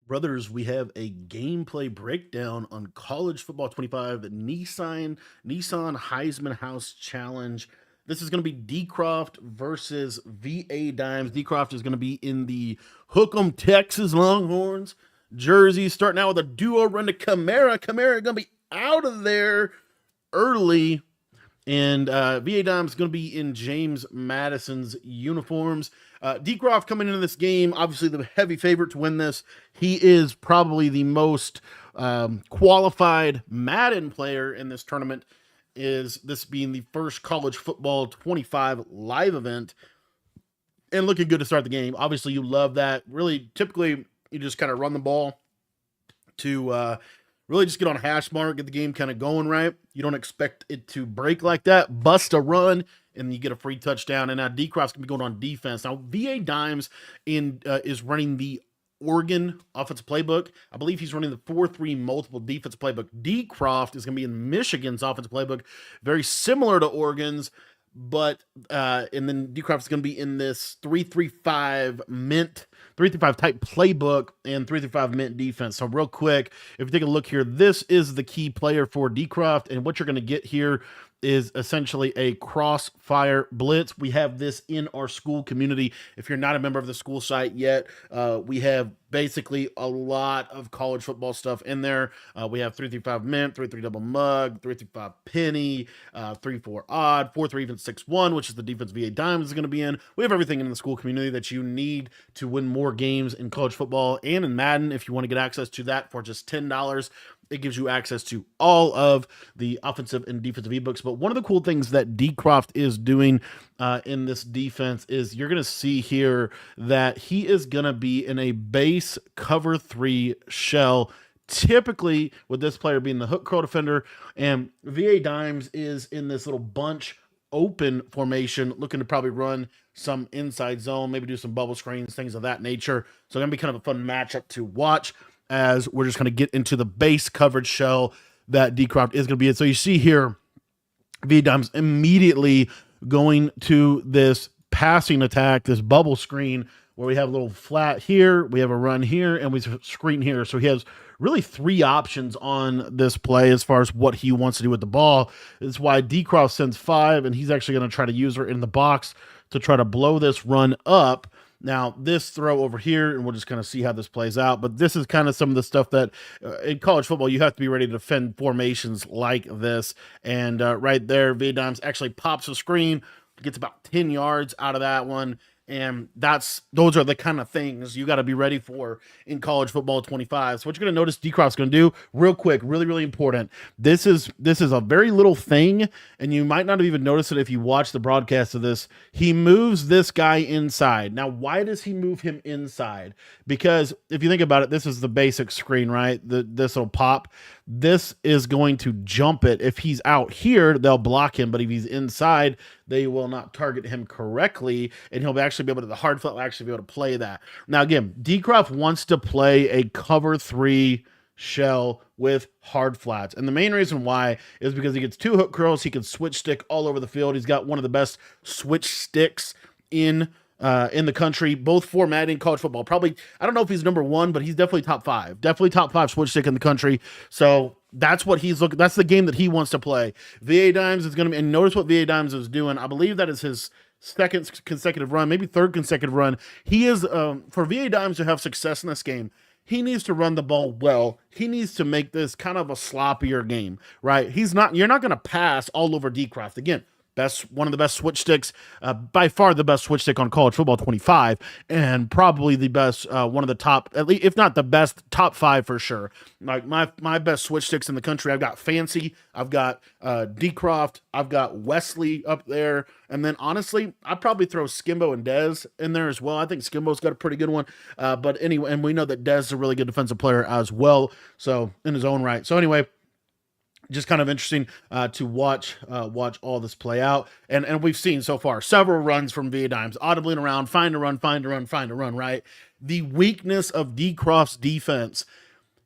Brothers, we have a gameplay breakdown on College Football 25 Nissan Heisman House Challenge. This is going to be Decroft versus VA Dimes. Decroft is going to be in the Hook'em Texas Longhorns jersey, starting out with a duo run to Camara. Camara going to be out of there early. And VA Dime's going to be in James Madison's uniforms. Decroft coming into this game, obviously the heavy favorite to win this. He is probably the most qualified Madden player in this tournament. Is this being the first college football 25 live event and looking good to start the game. Obviously, you love that. Really, typically, you just kind of run the ball to really just get on a hash mark, get the game kind of going right. You don't expect it to break like that. Bust a run, and you get a free touchdown. And now Decroft's going to be going on defense. Now, VA Dimes is running the Oregon offensive playbook. I believe he's running the 4-3 multiple defense playbook. Decroft is going to be in Michigan's offensive playbook, very similar to Oregon's, but and then Decroft is going to be in this 3-3-5 mint 3-5 type playbook and 3-5 mint defense. So real quick, if you take a look here, this is the key player for Decroft, and what you're going to get here is essentially a crossfire blitz. We have this in our school community. If you're not a member of the school site yet, we have basically a lot of college football stuff in there. We have 3-5 mint, 3-3 double mug, 3-5 penny, 3-4 odd, 4-3 even 6-1, which is the defense VA Dimes is going to be in. We have everything in the school community that you need to win more games in college football and in Madden. If you want to get access to that for just $10, it gives you access to all of the offensive and defensive ebooks. But one of the cool things that Decroft is doing in this defense is you're going to see here that he is going to be in a base cover 3 shell, typically with this player being the hook curl defender, and VA Dimes is in this little bunch open formation, looking to probably run some inside zone, maybe do some bubble screens, things of that nature. So it's going to be kind of a fun matchup to watch as we're just going to get into the base coverage shell that Decroft is going to be in. So you see here, VA Dimes immediately going to this passing attack, this bubble screen, where we have a little flat here, we have a run here, and we screen here. So he has really 3 options on this play as far as what he wants to do with the ball. That's why Decroft sends 5, and he's actually going to try to use her in the box to try to blow this run up. Now, this throw over here, and we'll just kind of see how this plays out. But this is kind of some of the stuff that in college football, you have to be ready to defend formations like this. And right there, VA Dimes actually pops a screen, gets about 10 yards out of that one. And those are the kind of things you got to be ready for in college football 25. So what you're going to notice Decroft's going to do real quick, really, really important. This is a very little thing, and you might not have even noticed it if you watch the broadcast of this. He moves this guy inside. Now, why does he move him inside? Because if you think about it, this is the basic screen, right? This will pop. This is going to jump it. If he's out here, they'll block him, but if he's inside, they will not target him correctly, and he'll actually be able to, the hard flat will actually be able to play that. Now, again, Decroft wants to play a cover 3 shell with hard flats, and the main reason why is because he gets 2 hook curls. He can switch stick all over the field. He's got one of the best switch sticks in the country, both for Madden and college football. Probably, I don't know if he's number 1, but he's definitely top 5. Definitely top 5 switch stick in the country. So that's what he's looking. That's the game that he wants to play. VA Dimes is going to be, and notice what VA Dimes is doing. I believe that is his second consecutive run, maybe third consecutive run. He is for VA Dimes to have success in this game, he needs to run the ball well. He needs to make this kind of a sloppier game, right? You're not going to pass all over Decroft. Again, one of the best switch sticks, by far the best switch stick on college football 25, and probably the best, one of the top, at least if not the best, top 5 for sure. Like my best switch sticks in the country, I've got Fancy, I've got Decroft, I've got Wesley up there, and then honestly, I'd probably throw Skimbo and Dez in there as well. I think Skimbo's got a pretty good one, but anyway, and we know that Dez is a really good defensive player as well, so in his own right. So anyway, just kind of interesting to watch all this play out. And we've seen so far several runs from VA Dimes, audibly around, find a run, right? The weakness of Decroft's defense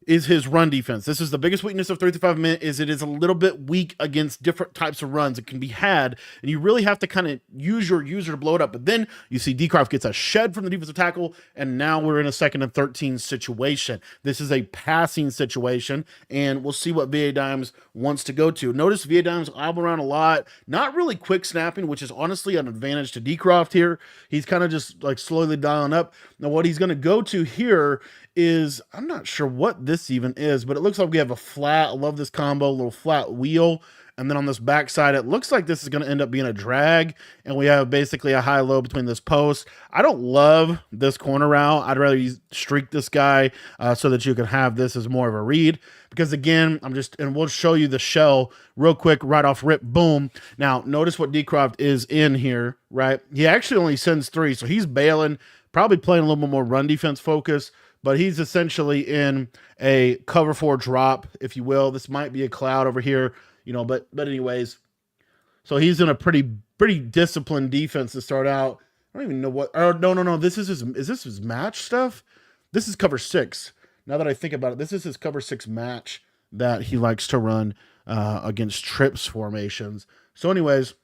is his run defense. This is the biggest weakness of 3-5 minute is it is a little bit weak against different types of runs. It can be had, and you really have to kind of use your user to blow it up. But then you see Decroft gets a shed from the defensive tackle, and now we're in a 2nd and 13 situation. This is a passing situation, and we'll see what VA Dimes wants to go to. Notice VA Dimes obble around a lot, not really quick snapping, which is honestly an advantage to Decroft here. He's kind of just like slowly dialing up. Now what he's going to go to here is, I'm not sure what this even is, but it looks like we have a flat, I love this combo, little flat wheel. And then on this backside, it looks like this is going to end up being a drag. And we have basically a high-low between this post. I don't love this corner route. I'd rather streak this guy so that you can have this as more of a read. Because again, and we'll show you the shell real quick, right off rip, boom. Now, notice what Decroft is in here, right? He actually only sends 3, so he's bailing, probably playing a little bit more run defense focus. But he's essentially in a cover 4 drop, if you will. This might be a cloud over here, but anyways. So he's in a pretty disciplined defense to start out. I don't even know what, no. Is this his match stuff? This is cover 6. Now that I think about it, this is his cover 6 match that he likes to run against trips formations. So anyways,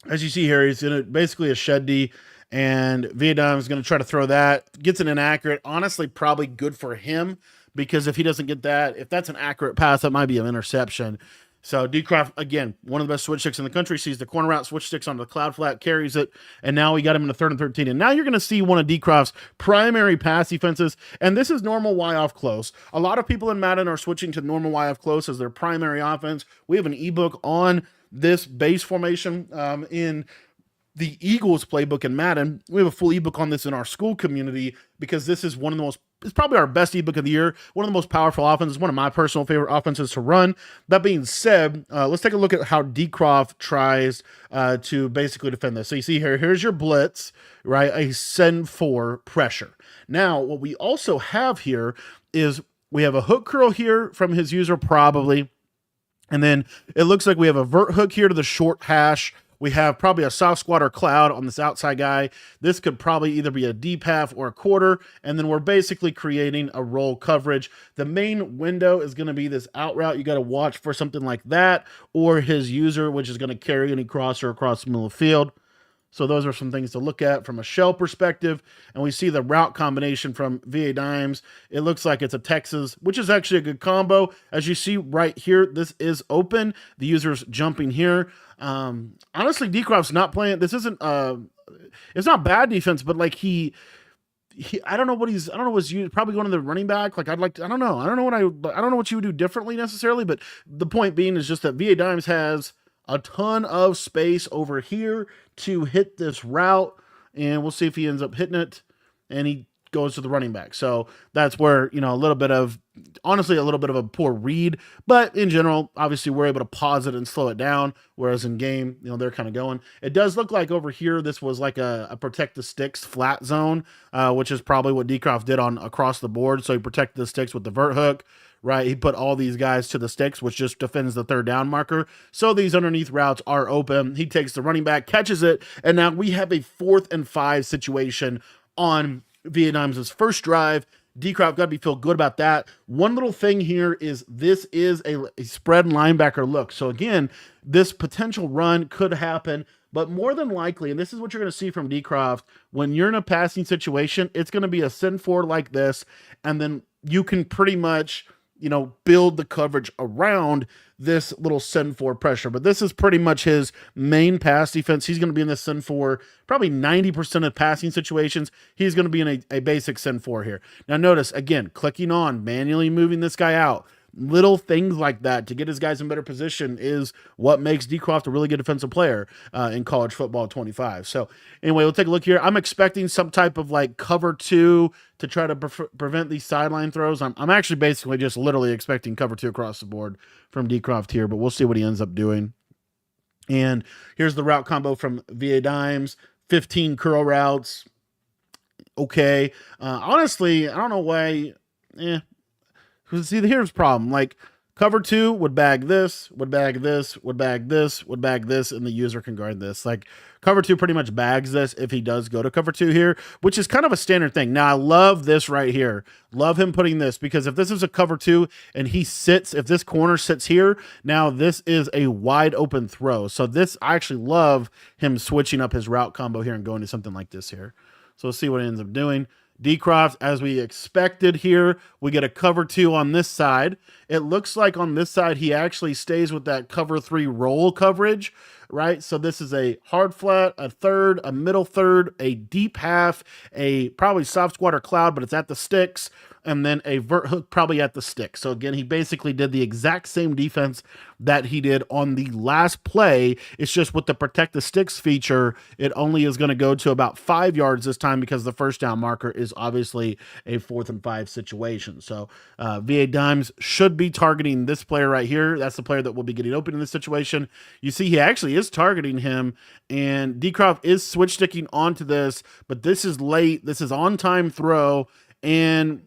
as you see here, he's in basically a shed D. And Vietnam is going to try to throw that. Gets it inaccurate. Honestly, probably good for him because if he doesn't get that, if that's an accurate pass, that might be an interception. So Decroft, again, one of the best switch sticks in the country, sees the corner route, switch sticks onto the cloud flat, carries it, and now we got him in the 3rd and 13. And now you're going to see one of Decroft's primary pass defenses, and this is normal Y off close. A lot of people in Madden are switching to normal Y off close as their primary offense. We have an ebook on this base formation in the Eagles playbook in Madden. We have a full ebook on this in our school community because this is one of the most, it's probably our best ebook of the year. One of the most powerful offenses, one of my personal favorite offenses to run. That being said, let's take a look at how Decroft tries to basically defend this. So you see here's your blitz, right? A send 4 pressure. Now, what we also have here is we have a hook curl here from his user probably. And then it looks like we have a vert hook here to the short hash. We have probably a soft squat or cloud on this outside guy. This could probably either be a deep half or a quarter, and then we're basically creating a roll coverage. The main window is going to be this out route. You got to watch for something like that, or his user, which is going to carry any crosser across the middle of the field. So those are some things to look at from a shell perspective. And we see the route combination from VA Dimes. It looks like it's a Texas, which is actually a good combo. As you see right here, this is open. The user's jumping here. Honestly, Decroft's not playing. This isn't, it's not bad defense, but like I don't know what he's probably going to the running back. Like I don't know what you would do differently necessarily, but the point being is just that VA Dimes has a ton of space over here to hit this route, and we'll see if he ends up hitting it, and he goes to the running back. So that's where, a little bit of a poor read, but in general, obviously we're able to pause it and slow it down. Whereas in game, they're kind of going, it does look like over here, this was like a protect the sticks flat zone, which is probably what Decroft did on across the board. So he protected the sticks with the vert hook, right? He put all these guys to the sticks, which just defends the 3rd down marker. So these underneath routes are open. He takes the running back, catches it. And now we have a 4th and 5 situation on Vietnam's first drive. Decroft got to feel good about that. One little thing here is this is a spread linebacker look. So again, this potential run could happen, but more than likely, and this is what you're going to see from Decroft, when you're in a passing situation, it's going to be a send 4 like this, and then you can pretty much, build the coverage around this little send 4 pressure. But this is pretty much his main pass defense. He's going to be in this send 4, probably 90% of passing situations. He's going to be in a basic send 4 here. Now notice, again, clicking on, manually moving this guy out. Little things like that to get his guys in better position is what makes Decroft a really good defensive player in college football 25. So anyway, we'll take a look here. I'm expecting some type of like cover 2 to try to prevent these sideline throws. I'm actually basically just literally expecting cover 2 across the board from Decroft here, but we'll see what he ends up doing. And here's the route combo from VA Dimes, 15 curl routes. Okay. Honestly, I don't know why. See, here's the problem. Like, Cover two would bag this, would bag this, would bag this, would bag this, and the user can guard this. Like cover two pretty much bags this if he does go to cover two here, which is kind of a standard thing. Now I love this right here. Love him putting this, because if this is a cover two and he sits, if this corner sits here, now this is a wide open throw. So this, I actually love him switching up his route combo here and going to something like this here. So we'll see what it ends up doing. Decroft, as we expected here, we get a cover two on this side. It looks like on this side, he actually stays with that cover three roll coverage, right? So this is a hard flat, a third, a middle third, a deep half, a probably soft squat or cloud, but it's at the sticks, and then a vert hook probably at the stick. So again, he basically did the exact same defense that he did on the last play. It's just with the protect the sticks feature, it only is going to go to about 5 yards this time, because the first down marker is obviously a 4th and 5 situation. So VA Dimes should be targeting this player right here. That's the player that will be getting open in this situation. You see he actually is targeting him, and Decroft is switch sticking onto this, but this is late. This is on time throw, and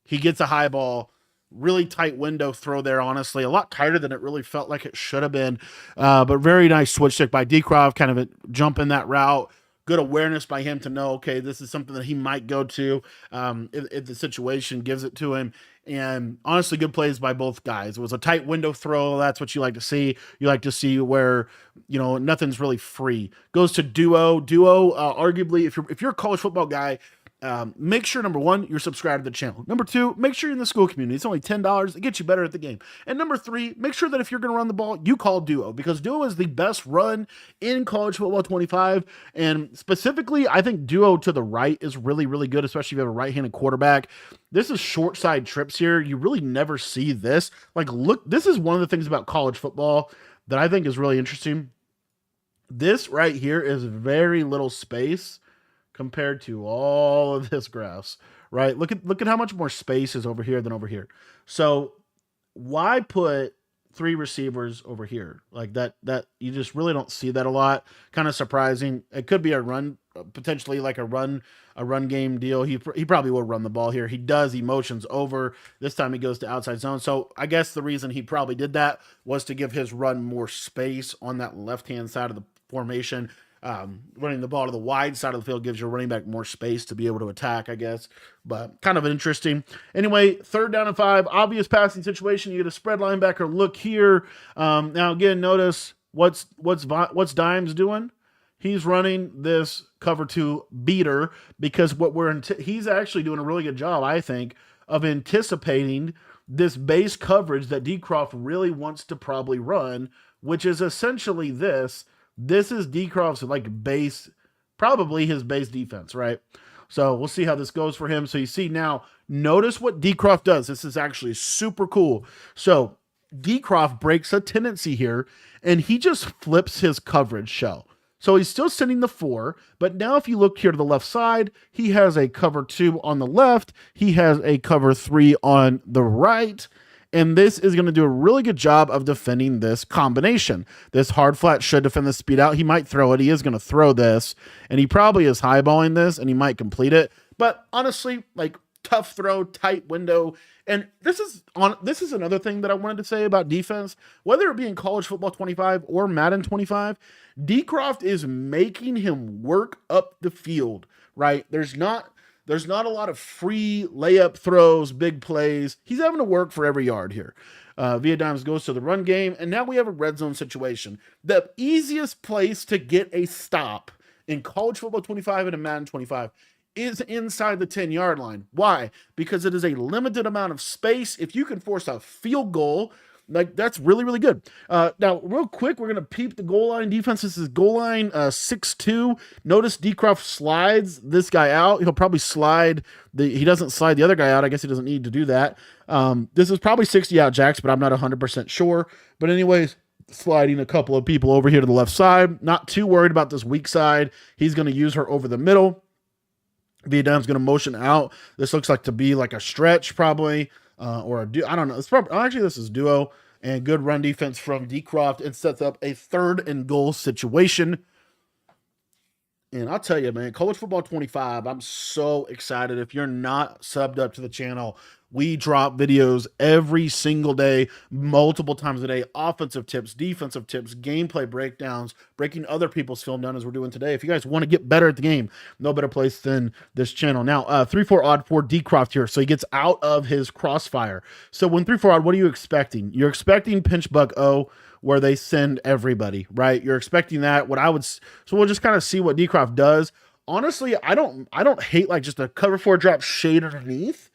he gets a high ball. Really tight window throw there, honestly. A lot tighter than it really felt like it should have been. But very nice switch stick by Decroft, kind of a jump in that route. Good awareness by him to know, okay, this is something that he might go to if the situation gives it to him. And honestly, good plays by both guys. It was a tight window throw. That's what you like to see. You like to see where, you know, nothing's really free. Goes to Duo. Duo, arguably, if you're a college football guy, make sure, number one, you're subscribed to the channel. Number two, make sure you're in the school community. It's only $10. It gets you better at the game. And number three, make sure that if you're going to run the ball, you call Duo, because Duo is the best run in college football 25. And specifically, I think Duo to the right is really, really good, especially if you have a right-handed quarterback. This is short side trips here. You really never see this. Like, look, this is one of the things about college football that I think is really interesting. This right here is very little space compared to all of this grass, right? Look at how much more space is over here than over here. So why put 3 receivers over here like that? That you just really don't see that a lot. Kind of surprising. It could be a run, potentially like a run game deal. He probably will run the ball here. He does. He motions over. This time he goes to outside zone. So I guess the reason he probably did that was to give his run more space on that left-hand side of the formation. Running the ball to the wide side of the field gives your running back more space to be able to attack, I guess, but kind of interesting. Anyway, 3rd down and 5, obvious passing situation. You get a spread linebacker look here. Now again, notice what's Dimes doing. He's running this cover 2 beater, because what he's actually doing a really good job, I think, of anticipating this base coverage that Decroft really wants to probably run, which is essentially this. This is Decroft's like base, probably his base defense, right? So we'll see how this goes for him. So you see now, notice what Decroft does. This is actually super cool. So Decroft breaks a tendency here, and he just flips his coverage shell. So he's still sending the 4, but now if you look here to the left side, he has a cover 2 on the left. He has a cover 3 on the right. And this is going to do a really good job of defending this combination. This hard flat should defend the speed out. He might throw it. He is going to throw this, and he probably is highballing this, and he might complete it. But honestly, like, tough throw, tight window. And this is another thing that I wanted to say about defense. Whether it be in college football 25 or Madden 25, Decroft is making him work up the field, right? There's not a lot of free layup throws, big plays. He's having to work for every yard here. Via Dimes goes to the run game, and now we have a red zone situation. The easiest place to get a stop in college football 25 and in Madden 25 is inside the 10-yard line. Why? Because it is a limited amount of space. If you can force a field goal, like, that's really, really good. Now, real quick, we're going to peep the goal line defense. This is goal line 6-2. Notice Decroft slides this guy out. He'll probably slide he doesn't slide the other guy out. I guess he doesn't need to do that. This is probably 60 out jacks, but I'm not 100% sure. But anyways, sliding a couple of people over here to the left side. Not too worried about this weak side. He's going to use her over the middle. Vietnam's going to motion out. This looks like to be like a stretch probably. Or a duo. I don't know. It's probably, actually, this is Duo, and good run defense from Decroft, and sets up a 3rd and goal situation. And I'll tell you, man, College Football 25, I'm so excited. If you're not subbed up to the channel, we drop videos every single day, multiple times a day, offensive tips, defensive tips, gameplay breakdowns, breaking other people's film down as we're doing today. If you guys want to get better at the game, no better place than this channel. Now, 3-4 odd for Decroft here. So he gets out of his crossfire. So when 3-4 odd, what are you expecting? You're expecting pinch buck O, where they send everybody, right? You're expecting that. So we'll just kind of see what Decroft does. Honestly, I don't hate like just a cover 4 drop shade underneath.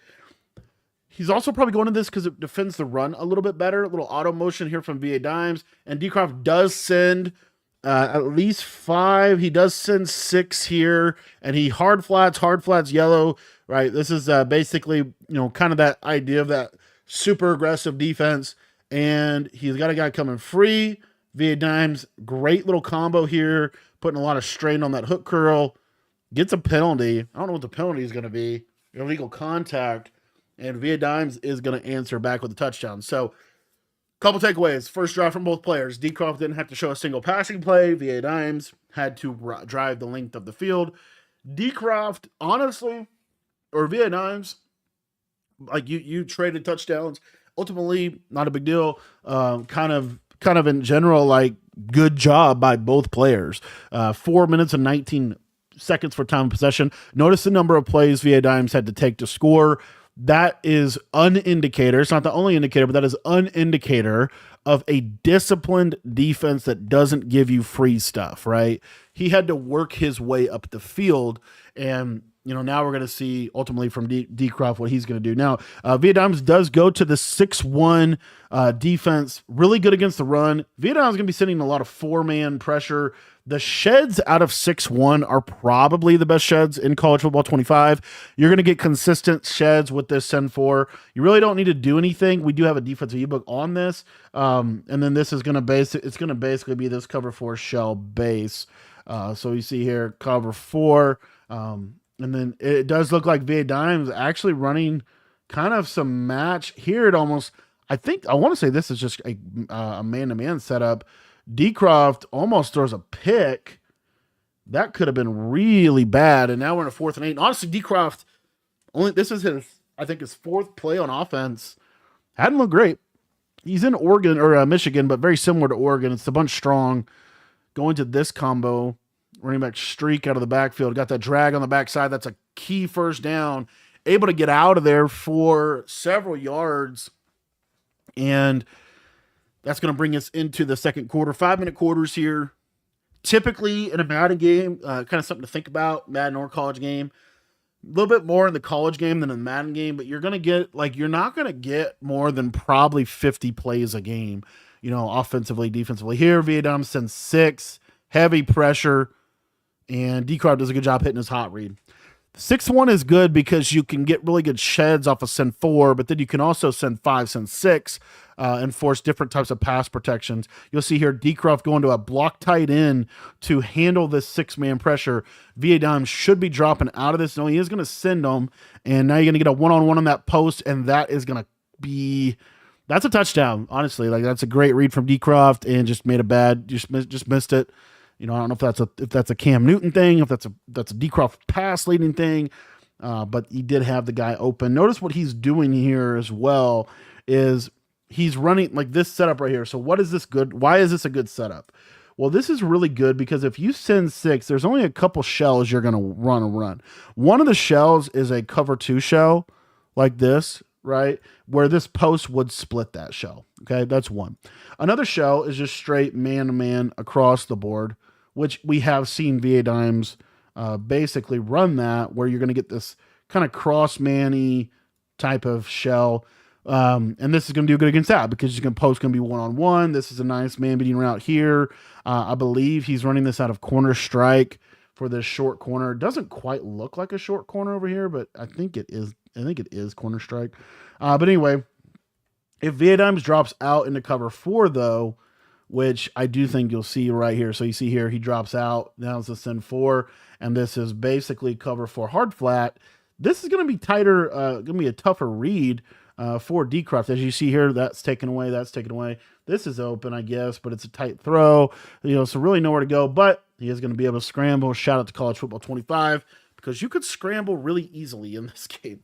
He's also probably going to this because it defends the run a little bit better. A little auto motion here from VA Dimes. And Decroft does send at least 5. He does send 6 here. And he hard flats yellow, right? This is basically, kind of that idea of that super aggressive defense. And he's got a guy coming free. VA Dimes, great little combo here, putting a lot of strain on that hook curl. Gets a penalty. I don't know what the penalty is going to be. Illegal contact. And VA Dimes is going to answer back with a touchdown. So, couple takeaways. First drive from both players. Decroft didn't have to show a single passing play. VA Dimes had to drive the length of the field. Decroft, honestly, or VA Dimes, like you traded touchdowns. Ultimately, not a big deal. Kind of in general, like good job by both players. 4 minutes and 19 seconds for time of possession. Notice the number of plays VA Dimes had to take to score. That is an indicator. It's not the only indicator, but that is an indicator of a disciplined defense that doesn't give you free stuff, right? He had to work his way up the field, and now we're going to see ultimately from Decroft what he's going to do. Now, VA Dimes does go to the 6-1 defense, really good against the run. VA Dimes is going to be sending a lot of 4-man pressure. The sheds out of 6-1 are probably the best sheds in College Football 25. You're going to get consistent sheds with this send 4. You really don't need to do anything. We do have a defensive ebook on this. And then this is going to basically be this cover 4 shell base. So you see here, cover 4. And then it does look like VA Dimes actually running kind of some match here. I want to say this is just a man-to-man setup. Decroft almost throws a pick. That could have been really bad. And now we're in a 4th and 8. And honestly, Decroft, this is his 4th play on offense. Hadn't looked great. He's in Oregon or Michigan, but very similar to Oregon. It's a bunch strong. Going to this combo. Running back streak out of the backfield. Got that drag on the backside. That's a key first down. Able to get out of there for several yards. And that's going to bring us into the second quarter. 5-minute quarters here. Typically in a Madden game, kind of something to think about, Madden or college game. A little bit more in the college game than in the Madden game, but you're not going to get more than probably 50 plays a game, offensively, defensively. Here, VA Dimes sends 6. Heavy pressure. And Decroft does a good job hitting his hot read. 6-1 is good because you can get really good sheds off of send 4, but then you can also send 5, send 6, and force different types of pass protections. You'll see here Decroft going to a block tight end to handle this 6-man pressure. VA Dimes should be dropping out of this. No, he is going to send them, and now you're going to get a one-on-one on that post, and that is going to be... That's a touchdown, honestly. Like, that's a great read from Decroft, and just missed it. I don't know if that's a Cam Newton thing, if that's a Decroft pass leading thing, but he did have the guy open. Notice what he's doing here as well is he's running like this setup right here. So what is this good? Why is this a good setup? Well, this is really good because if you send 6, there's only a couple shells you're going to run. One of the shells is a cover 2 shell like this, right? Where this post would split that shell. Okay, that's one. Another shell is just straight man-to-man across the board, which we have seen VA Dimes basically run that, where you're going to get this kind of cross-man-y type of shell. And this is going to do good against that because you can post going to be one-on-one. This is a nice man-beating route here. I believe he's running this out of corner strike for this short corner. It doesn't quite look like a short corner over here, but I think it is. I think it is corner strike. But anyway, if VA Dimes drops out into cover 4, though, which I do think you'll see right here. So you see here, he drops out. Now it's a send 4, and this is basically cover 4 hard flat. This is going to be tighter, going to be a tougher read for Decroft. As you see here, that's taken away. That's taken away. This is open, I guess, but it's a tight throw. So really nowhere to go. But he is going to be able to scramble. Shout out to College Football 25 because you could scramble really easily in this game.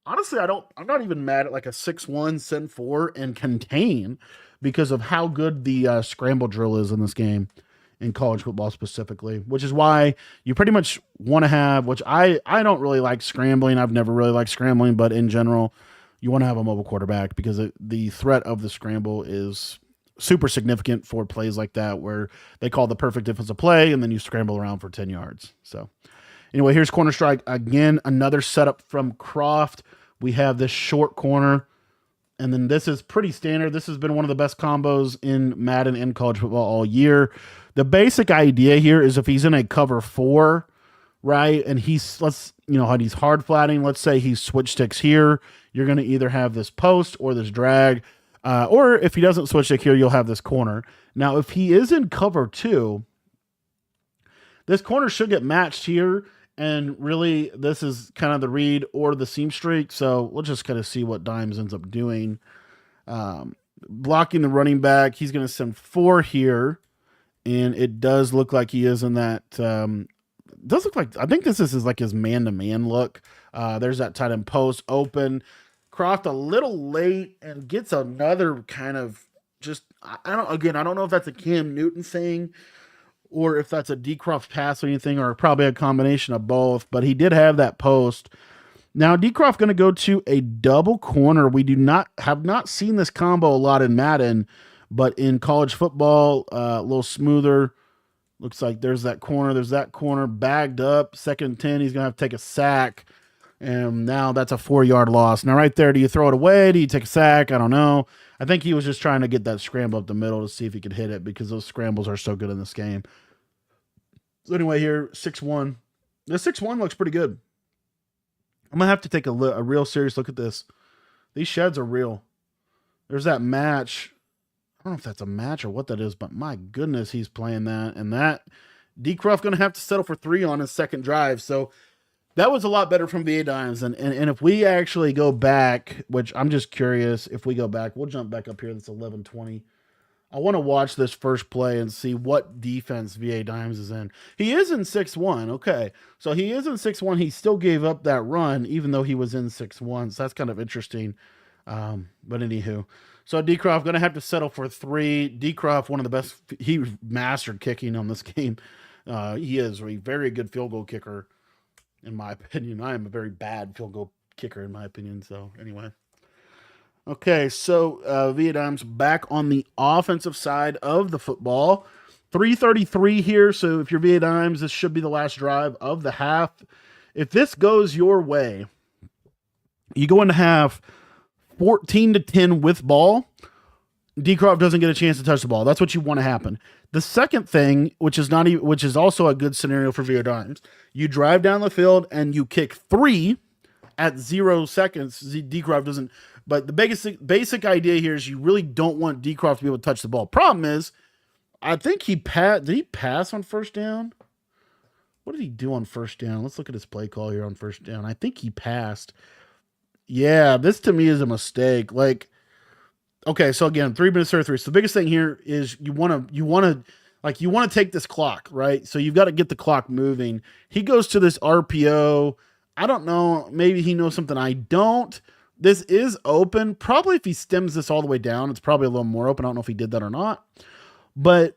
Honestly, I'm not even mad at like a 6-1, send 4, and contain because of how good the scramble drill is in this game in college football specifically, which is why you pretty much want to have, which I don't really like scrambling. I've never really liked scrambling, but in general, you want to have a mobile quarterback because the threat of the scramble is super significant for plays like that where they call the perfect defensive play and then you scramble around for 10 yards. So anyway, here's corner strike. Again, another setup from Croft. We have this short corner. And then this is pretty standard. This has been one of the best combos in Madden and college football all year. The basic idea here is if he's in a cover 4, right, and he's hard flatting, let's say he switch sticks here, you're going to either have this post or this drag, or if he doesn't switch stick here, you'll have this corner. Now, if he is in cover 2, this corner should get matched here, and really this is kind of the read or the seam streak, so we'll just kind of see what Dimes ends up doing. Blocking the running back, he's going to send 4 here, and it does look like he is in that, does look like, I think this is like his man-to-man look. There's that tight end post open. Croft a little late and gets another kind of just, I don't know if that's a Cam Newton thing or if that's a Decroft pass or anything, or probably a combination of both, but he did have that post. Now, Decroft going to go to a double corner. We have not seen this combo a lot in Madden, but in college football, a little smoother. Looks like there's that corner bagged up. 2nd and 10, he's going to have to take a sack. And now that's a 4-yard loss. Now right there, do you throw it away? Do you take a sack? I don't know. I think he was just trying to get that scramble up the middle to see if he could hit it because those scrambles are so good in this game. So anyway, here, 6-1. The 6-1 looks pretty good. I'm going to have to take a real serious look at this. These sheds are real. There's that match. I don't know if that's a match or what that is, but my goodness, he's playing that. And that, Decroft going to have to settle for 3 on his second drive. So that was a lot better from VA Dimes. And if we actually go back, which I'm just curious, if we go back, we'll jump back up here. That's 11:20. I want to watch this first play and see what defense VA Dimes is in. He is in 6-1. Okay. So he is in 6-1. He still gave up that run, even though he was in 6-1. So that's kind of interesting. But anywho, so Decroft going to have to settle for 3. Decroft, one of the best. He mastered kicking on this game. He is a very good field goal kicker, in my opinion. I am a very bad field goal kicker, in my opinion. So anyway. Okay, so VA Dimes back on the offensive side of the football. 3:33 here, so if you're VA Dimes, this should be the last drive of the half. If this goes your way, you go into half 14-10 with ball. Decroft doesn't get a chance to touch the ball. That's what you want to happen. The second thing, which is also a good scenario for VA Dimes, you drive down the field and you kick 3 at 0 seconds. Decroft doesn't. But the basic idea here is you really don't want Decroft to be able to touch the ball. Problem is, I think did he pass on first down? What did he do on first down? Let's look at his play call here on first down. I think he passed. Yeah, this to me is a mistake. Like, okay, so again, 3 minutes 33. So the biggest thing here is you want to take this clock, right? So you've got to get the clock moving. He goes to this RPO. I don't know. Maybe he knows something I don't. This is open. Probably if he stems this all the way down, it's probably a little more open. I don't know if he did that or not. But,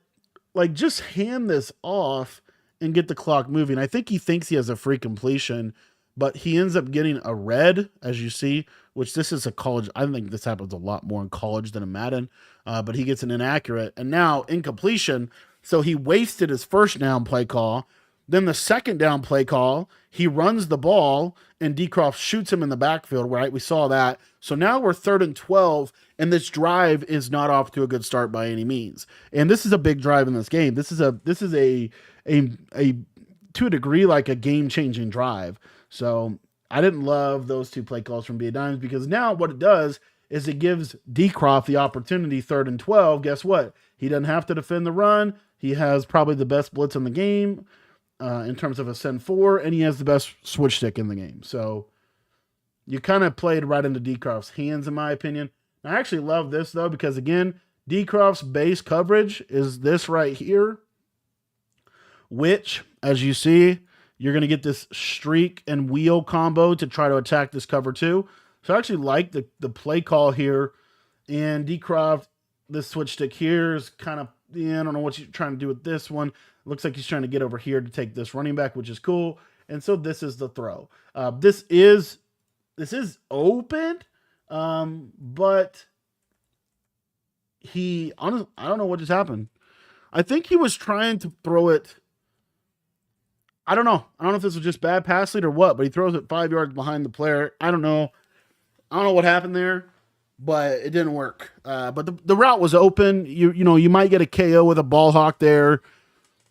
like, just hand this off and get the clock moving. I think he thinks he has a free completion, but he ends up getting a red, as you see, which this is a college. I think this happens a lot more in college than in Madden. But he gets an inaccurate. And now, incompletion. So he wasted his first down play call. Then the second down play call, he runs the ball, and Decroft shoots him in the backfield, right? We saw that. So now we're 3rd and 12, and this drive is not off to a good start by any means. And this is a big drive in this game. This is a to a degree like a game-changing drive. So I didn't love those 2 play calls from VA Dimes because now what it does is it gives Decroft the opportunity 3rd and 12. Guess what? He doesn't have to defend the run. He has probably the best blitz in the game. In terms of a send 4, and he has the best switch stick in the game. So You kind of played right into Decroft's hands, in my opinion. I actually love this, though, because, again, Decroft's base coverage is this right here, which, as you see, you're going to get this streak and wheel combo to try to attack this cover, too. So I actually like the play call here. And Decroft, this switch stick here is kind of, I don't know what you're trying to do with this one. Looks like he's trying to get over here to take this running back, which is cool. And so this is the throw. This is open, but I don't know what just happened. I think he was trying to throw it. I don't know. I don't know if this was just bad pass lead or what, but he throws it 5 yards behind the player. I don't know. I don't know what happened there, but it didn't work. But the route was open. You might get a KO with a ball hawk there.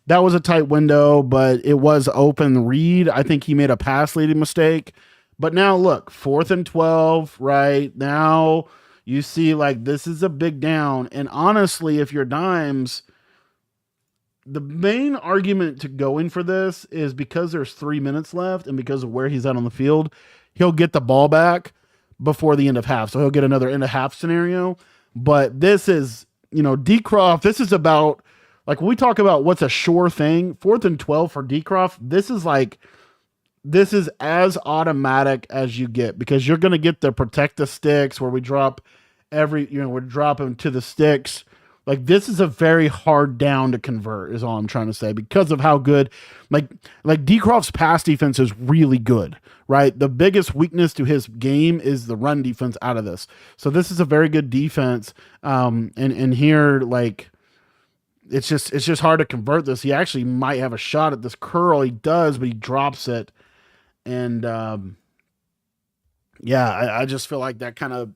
That was a tight window, but it was open read. I think he made a pass leading mistake. But now look, 4th and 12, right? Now you see like this is a big down. And honestly, if you're Dimes, the main argument to go in for this is because there's 3 minutes left and because of where he's at on the field, he'll get the ball back before the end of half. So he'll get another end of half scenario. But this is, Decroft, this is about, like when we talk about what's a sure thing, 4th and 12 for Decroft, this is as automatic as you get because you're going to get the protect the sticks where we drop we're dropping to the sticks. Like this is a very hard down to convert is all I'm trying to say because of how good, like Decroft's pass defense is really good, right? The biggest weakness to his game is the run defense out of this. So this is a very good defense. And here, like, it's just hard to convert this. He actually might have a shot at this curl. He does, but he drops it. And I just feel like that kind of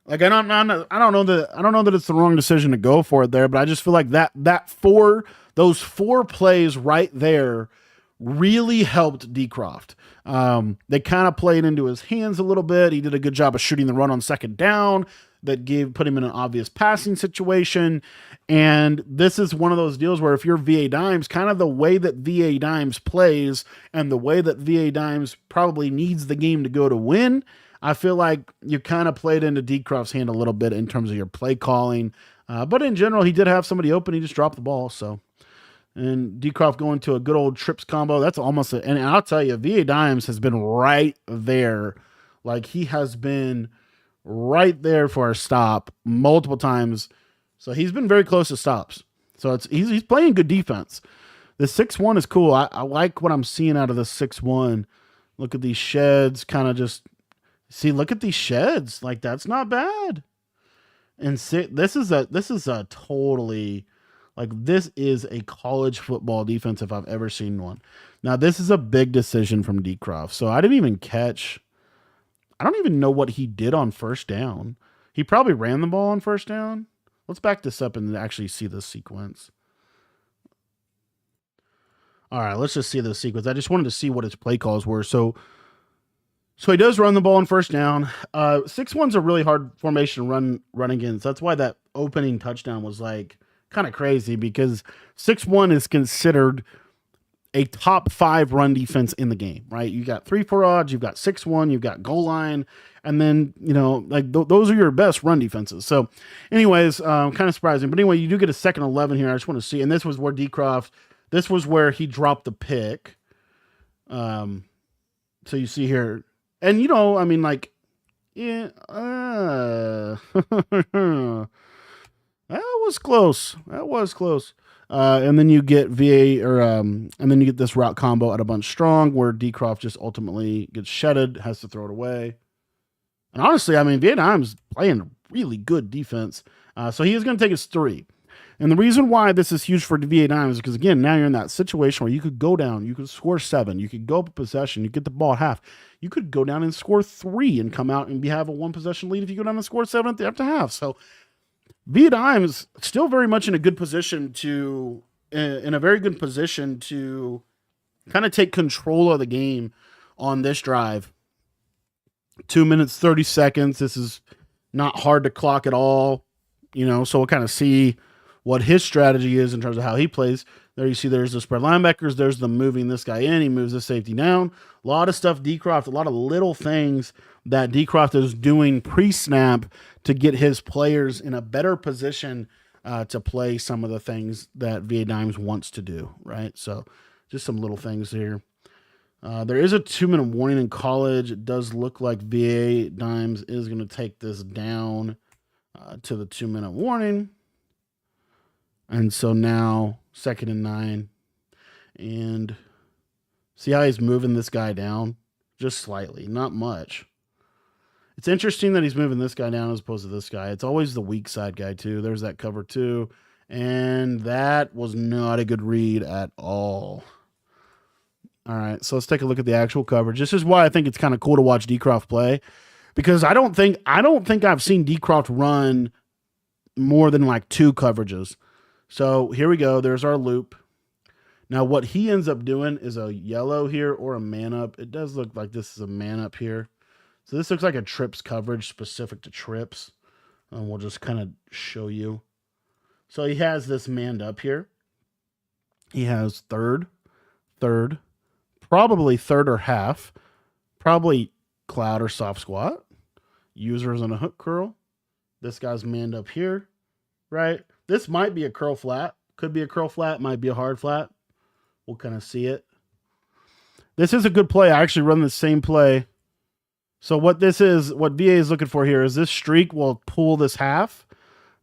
like I don't know that it's the wrong decision to go for it there, but I just feel like those 4 plays right there really helped Decroft. They kind of played into his hands a little bit. He did a good job of shooting the run on 2nd down that put him in an obvious passing situation. And this is one of those deals where if you're VA Dimes, kind of the way that VA Dimes plays and the way that VA Dimes probably needs the game to go to win, I feel like you kind of played into Decroft's hand a little bit in terms of your play calling. But in general, he did have somebody open. He just dropped the ball. So, and Decroft going to a good old trips combo. That's almost and I'll tell you, VA Dimes has been right there. Like he has been right there for a stop multiple times. So he's been very close to stops. So he's playing good defense. The 6-1 is cool. I like what I'm seeing out of the 6-1. Look at these sheds, kind of just see. Look at these sheds. Like that's not bad. And this is a totally like this is a college football defense if I've ever seen one. Now this is a big decision from Decroft. So I don't even know what he did on 1st down. He probably ran the ball on 1st down. Let's back this up and actually see this sequence. All right, let's just see the sequence. I just wanted to see what his play calls were. So he does run the ball on 1st down. 6-1's a really hard formation to run against. That's why that opening touchdown was like kind of crazy because 6-1 is considered a top 5 run defense in the game, right? You got 3-4 odds, you've got 6-1, you've got goal line, and then, those are your best run defenses. So anyways, kind of surprising. But anyway, you do get a 2nd 11 here. I just want to see. And this was where Decroft, this was where he dropped the pick. So you see here, and that was close. That was close. And then you get and then you get this route combo at a bunch strong where Decroft just ultimately gets shedded, has to throw it away. And honestly, Vietnam's playing really good defense. So he is going to take his 3. And the reason why this is huge for Vietnam is because, again, now you're in that situation where you could go down, you could score 7, you could go up a possession, you get the ball at half. You could go down and score 3 and come out and have a 1-possession lead if you go down and score 7 after half. So Vietnam is still very much in a very good position to kind of take control of the game on this drive. 2 minutes, 30 seconds. This is not hard to clock at all, so we'll kind of see what his strategy is in terms of how he plays. There you see there's the spread linebackers. There's the moving this guy in. He moves the safety down. A lot of stuff Decroft, a lot of little things that Decroft is doing pre-snap to get his players in a better position to play some of the things that VA Dimes wants to do, right? So just some little things here. There is a 2-minute warning in college. It does look like VA Dimes is going to take this down to the 2-minute warning. And so now 2nd and 9. And see how he's moving this guy down? Just slightly, not much. It's interesting that he's moving this guy down as opposed to this guy. It's always the weak side guy, too. There's that cover 2. And that was not a good read at all. All right, so let's take a look at the actual coverage. This is why I think it's kind of cool to watch Decroft play, because I don't think I've seen Decroft run more than like 2 coverages. So here we go. There's our loop. Now what he ends up doing is a yellow here or a man up. It does look like this is a man up here. So this looks like a trips coverage specific to trips. And we'll just kind of show you. So he has this manned up here. He has third, probably third or half, probably cloud or soft squat. Users on a hook curl. This guy's manned up here, right? This might be a curl flat. Could be a curl flat, might be a hard flat. We'll kind of see it. This is a good play. I actually run the same play. So what VA is looking for here is this streak will pull this half.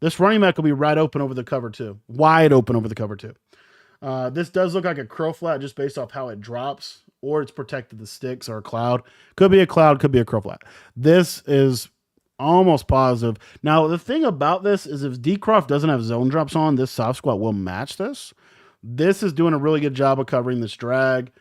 This running back will be right open over the cover 2. Wide open over the cover 2. This does look like a curl flat just based off how it drops, or it's protected the sticks or a cloud. Could be a cloud, could be a curl flat. This is almost positive. Now, the thing about this is if Decroft doesn't have zone drops on, this soft squat will match this. This is doing a really good job of covering this drag.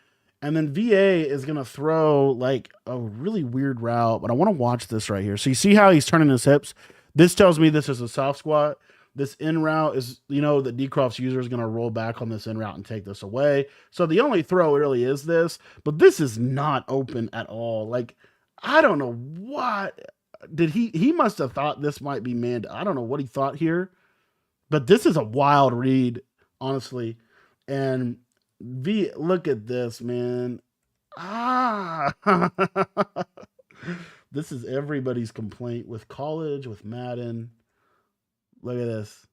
And then VA is going to throw like a really weird route, but I want to watch this right here. So you see how he's turning his hips? This tells me this is a soft squat. This in route is, that Decroft's user is going to roll back on this in route and take this away. So the only throw really is this, but this is not open at all. Like, I don't know what he must have thought this might be manned. I don't know what he thought here, but this is a wild read, honestly. And look at this, man. This is everybody's complaint with college, with Madden. Look at this.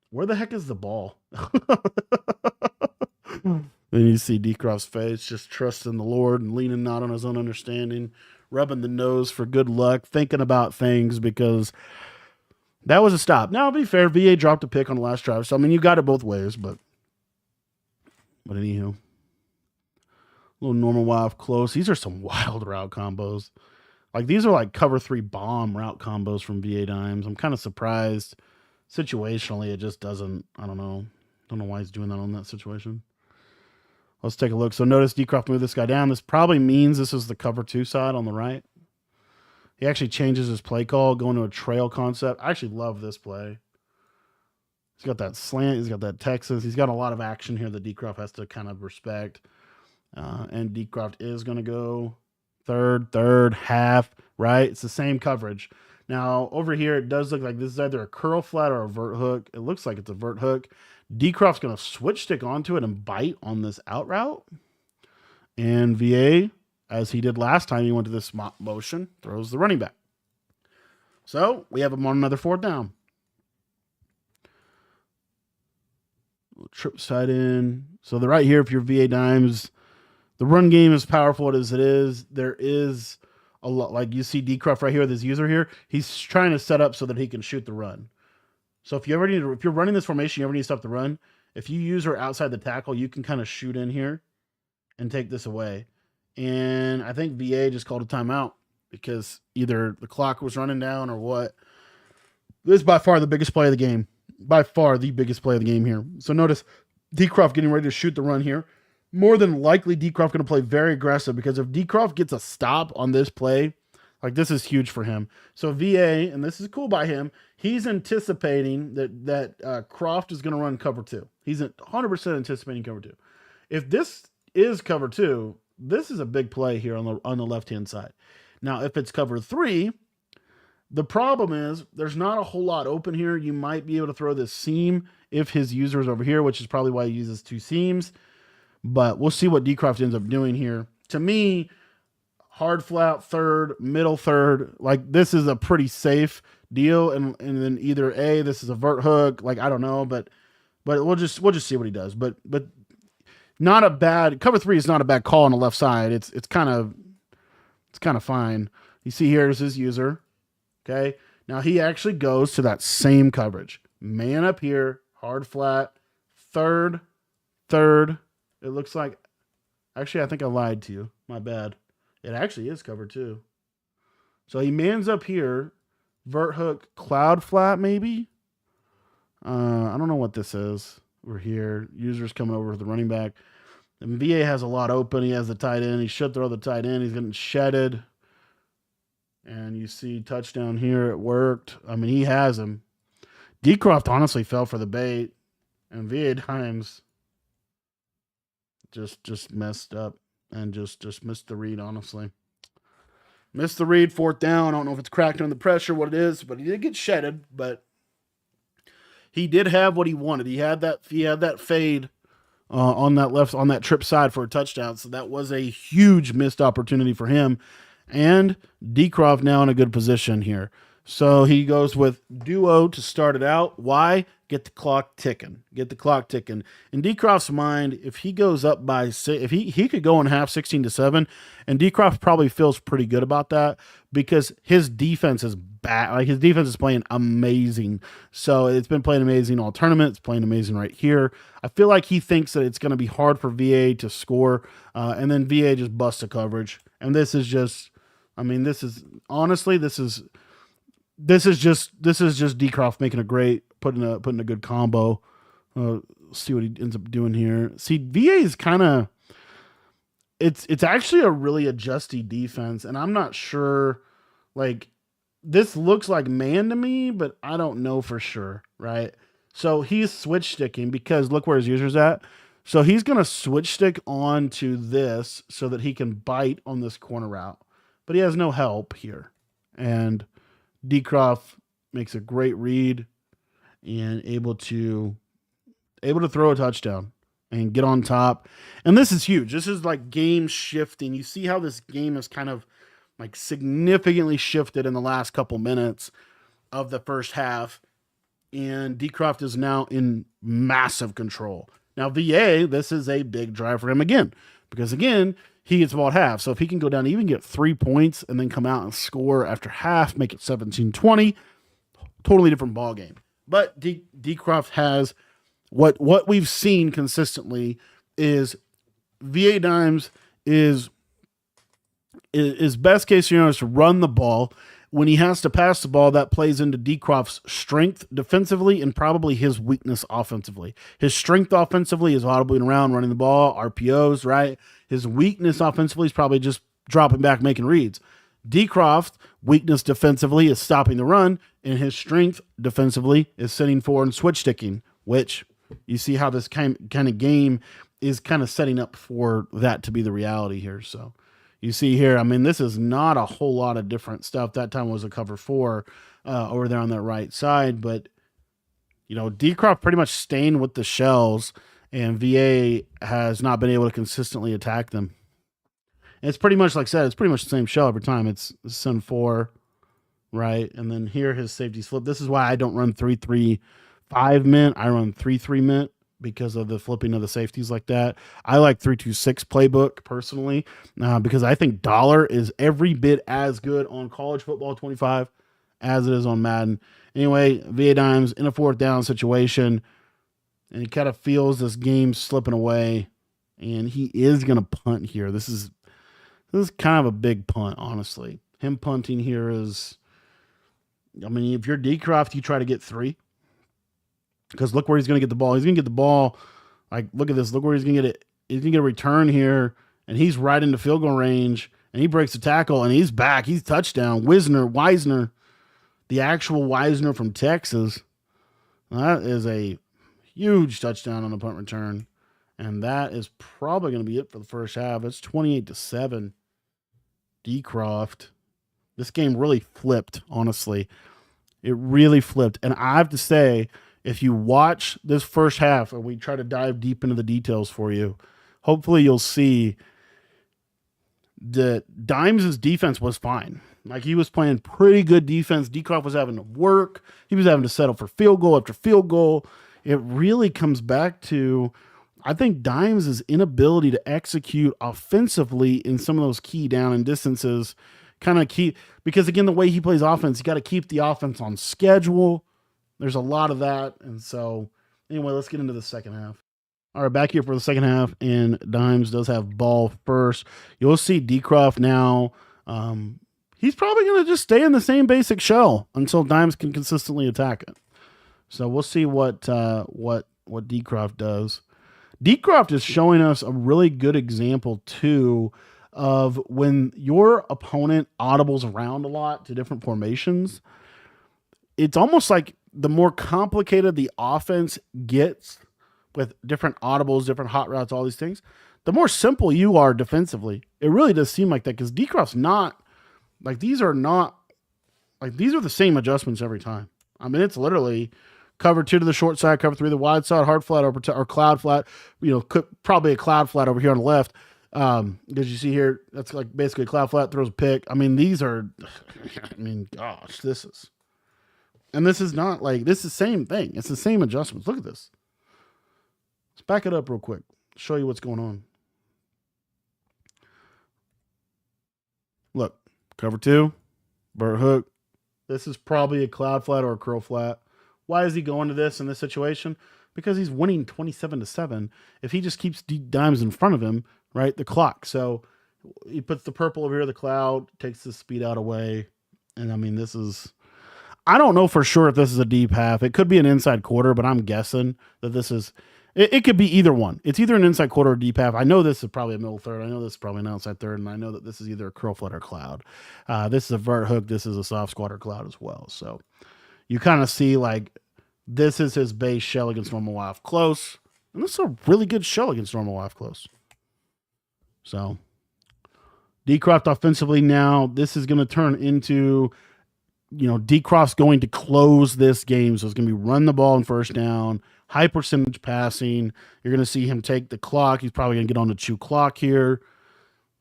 Where the heck is the ball? Then you see Decroft's face, just trusting the Lord and leaning not on his own understanding, rubbing the nose for good luck, thinking about things, because that was a stop. Now, to be fair, VA dropped a pick on the last drive. So, I mean, you got it both ways, but anywho. A little normal wild close. These are some wild route combos. Like, these are like cover 3 bomb route combos from VA Dimes. I'm kind of surprised. Situationally, it just doesn't, I don't know why he's doing that on that situation. Let's take a look. So notice Decroft moved this guy down. This probably means this is the cover 2 side on the right. He actually changes his play call, going to a trail concept. I actually love this play. He's got that slant. He's got that Texas. He's got a lot of action here that Decroft has to kind of respect. And Decroft is going to go third, half, right? It's the same coverage. Now, over here, it does look like this is either a curl flat or a vert hook. It looks like it's a vert hook. Decroft's going to switch stick onto it and bite on this out route. And VA, as he did last time, he went to this motion, throws the running back. So we have him on another 4th down. Trip side in. So right here, if you're VA Dimes, the run game is powerful as it is. There is a lot, like you see Decroft right here with his user here. He's trying to set up so that he can shoot the run. So if you're running this formation, you ever need to stop the run. If you use her outside the tackle, you can kind of shoot in here and take this away. And I think VA just called a timeout because either the clock was running down or what. This is by far the biggest play of the game. By far the biggest play of the game here. So notice Decroft getting ready to shoot the run here. More than likely, Decroft going to play very aggressive, because if Decroft gets a stop on this play, like, this is huge for him. So VA, and this is cool by him, he's anticipating that Croft is going to run cover 2. He's 100% anticipating cover 2. If this is cover 2, this is a big play here on the left-hand side. Now, if it's cover 3, the problem is there's not a whole lot open here. You might be able to throw this seam if his user is over here, which is probably why he uses 2 seams. But we'll see what Decroft ends up doing here. To me, hard flat third, middle third. Like this is a pretty safe deal. And then either A, this is a vert hook. Like I don't know, but we'll just see what he does. But not a bad cover three is not a bad call on the left side. It's kind of fine. You see here's his user. Okay. Now he actually goes to that same coverage. Man up here, hard flat, third. It looks like, actually, I think I lied to you. My bad. It actually is covered too. So he mans up here, vert hook, cloud flat maybe. I don't know what this is. We're here. User's coming over with the running back. And VA has a lot open. He has the tight end. He should throw the tight end. He's getting shedded. And you see touchdown here. It worked. I mean, he has him. Decroft honestly fell for the bait. And VA Dimes just messed up and just missed the read, honestly. Missed the read, fourth down. I don't know if it's cracked under the pressure, what it is, but he did get shedded, but he did have what he wanted. He had that fade on that trip side for a touchdown. So that was a huge missed opportunity for him. And Decroft now in a good position here. So he goes with duo to start it out. Why? Get the clock ticking. Get the clock ticking. In Decroft's mind, if he goes up by if he could go in half 16-7, and Decroft probably feels pretty good about that because his defense is bad. Like his defense is playing amazing. So it's been playing amazing all tournament. It's playing amazing right here. I feel like he thinks that it's going to be hard for VA to score, and then VA just busts the coverage. And this is just, I mean, this is honestly, this is just Decroft making a great, putting a good combo. See what he ends up doing here. See, VA is kind of, it's actually a really adjusty defense, and I'm not sure. Like this looks like man to me, but I don't know for sure, right? So he's switch sticking because look where his user's at. So he's gonna switch stick onto this so that he can bite on this corner route, but he has no help here, and Decroft makes a great read and able to throw a touchdown and get on top. And this is huge. This is like game shifting. You see how this game is kind of like significantly shifted in the last couple minutes of the first half. And Decroft is now in massive control. Now, VA, this is a big drive for him again, because again, he gets the ball at half. So if he can go down, even get 3 points and then come out and score after half, make it 17-20, totally different ball game. But Decroft has what we've seen consistently is VA Dimes is best case scenario is to run the ball. When he has to pass the ball, that plays into Decroft's strength defensively and probably his weakness offensively. His strength offensively is audibling around, running the ball, RPOs, right? His weakness offensively is probably just dropping back, making reads. Decroft, weakness defensively is stopping the run, and his strength defensively is sitting forward and switch sticking, which you see how this kind of game is kind of setting up for that to be the reality here. So you see here, I mean, this is not a whole lot of different stuff. That time was a cover 4 over there on that right side, but you know, Decroft pretty much staying with the shells, and VA has not been able to consistently attack them. And it's pretty much, like I said, it's pretty much the same shell every time. It's Sun 4, right? And then here his safeties flip. This is why I don't run 3-3-5 mint. I run 3-3 mint because of the flipping of the safeties like that. I like 3-2-6 playbook personally because I think dollar is every bit as good on college football 25 as it is on Madden. Anyway, VA Dimes in a fourth down situation, and he kind of feels this game slipping away, and he is going to punt here. This is kind of a big punt, honestly. Him punting here is, I mean, if you're Decroft, you try to get 3. Because look where he's going to get the ball. He's going to get the ball. Like, look at this. Look where he's going to get it. He's going to get a return here, and he's right into field goal range, and he breaks the tackle, and he's back. He's touchdown. Wisner, the actual Wisner from Texas. That is a huge touchdown on the punt return. And that is probably going to be it for the first half. It's 28-7. Decroft. This game really flipped, honestly. It really flipped. And I have to say, if you watch this first half and we try to dive deep into the details for you, hopefully you'll see the Dimes' defense was fine. Like he was playing pretty good defense. Decroft was having to work. He was having to settle for field goal after field goal. It really comes back to, I think, Dimes' inability to execute offensively in some of those key down and distances. Kind of keep, because again, the way he plays offense, you got to keep the offense on schedule. There's a lot of that. And so, anyway, let's get into the second half. All right, back here for the second half, and Dimes does have ball first. You'll see Decroft now. He's probably going to just stay in the same basic shell until Dimes can consistently attack it. So we'll see what Decroft does. Decroft is showing us a really good example too of when your opponent audibles around a lot to different formations. It's almost like the more complicated the offense gets with different audibles, different hot routes, all these things, the more simple you are defensively. It really does seem like that because Decroft's not like these are the same adjustments every time. I mean, it's literally cover 2 to the short side, cover 3 to the wide side, hard flat or cloud flat. Probably a cloud flat over here on the left. Because you see here, that's like basically a cloud flat, throws a pick. I mean, these are, gosh, this is not like, this is the same thing. It's the same adjustments. Look at this. Let's back it up real quick. Show you what's going on. Look, cover 2, Burt hook. This is probably a cloud flat or a curl flat. Why is he going to this in this situation? Because he's winning 27-7. If he just keeps Dimes in front of him, right, the clock. So he puts the purple over here, the cloud, takes the speed out away. And I mean, this is, I don't know for sure if this is a deep half. It could be an inside quarter, but I'm guessing that this is, it could be either one. It's either an inside quarter or deep half. I know this is probably a middle third. I know this is probably an outside third. And I know that this is either a curl flat or cloud. This is a vert hook. This is a soft squat or cloud as well. So you kind of see like, this is his base shell against normal wife close. And this is a really good shell against normal wife close. So Decroft offensively now, this is going to turn into, Decroft's going to close this game. So it's going to be run the ball in first down, high percentage passing. You're going to see him take the clock. He's probably going to get on the chew clock here.